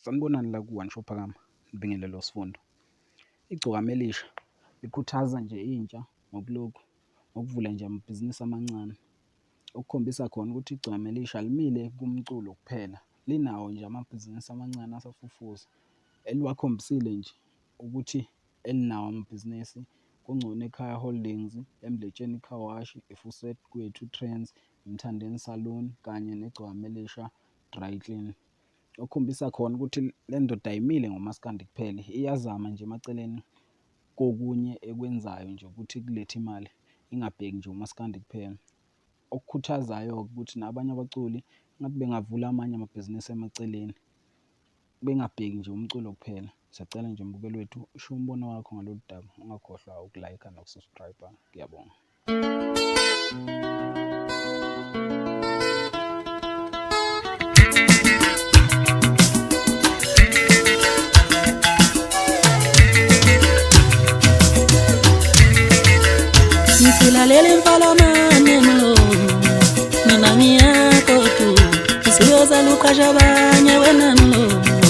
Sanibonani la ku-One Shophakama, Ngibingelelo Sifundo. Igcokama Elisha likhuthaza nje intsha ngokuvula nje amabhizinisi amancane, okukhombisa khona ukuthi igcokama Elisha alimile kumculo kuphela, linawo nje amabhizinisi amancane asafufusa. Eliwakhombisile nje ukuthi elinawo amabhizinisi kuNgcono Ekhaya Holdings, eMdletsheni Car Wash, eFuset Kwethu Trends, eMthandeni Salon kanye negcokama Elisha Dry Clean. Okukhombisa khona ukuthi le ndoda ayimile ngomaskandi kuphela, iyazama nje emaceleni kokunye ekwenzayo nje ukuthi kulethe imali, ingabheki nje umaskandi kuphela. Okukhuthazayo-ke ukuthi nabanye abaculi ngathi bengavula amanye amabhizinisi emaceleni, bengabheki nje umculo kuphela. Siyacela nje mbukeli wethu usho umbono wakho ngalolu daba, ungakhohlwa ukulayikha nokusubscribe. Ngiyabonga. Nisilalele mpalamane no mina ngiyako tu isiyoza lukajabanye wena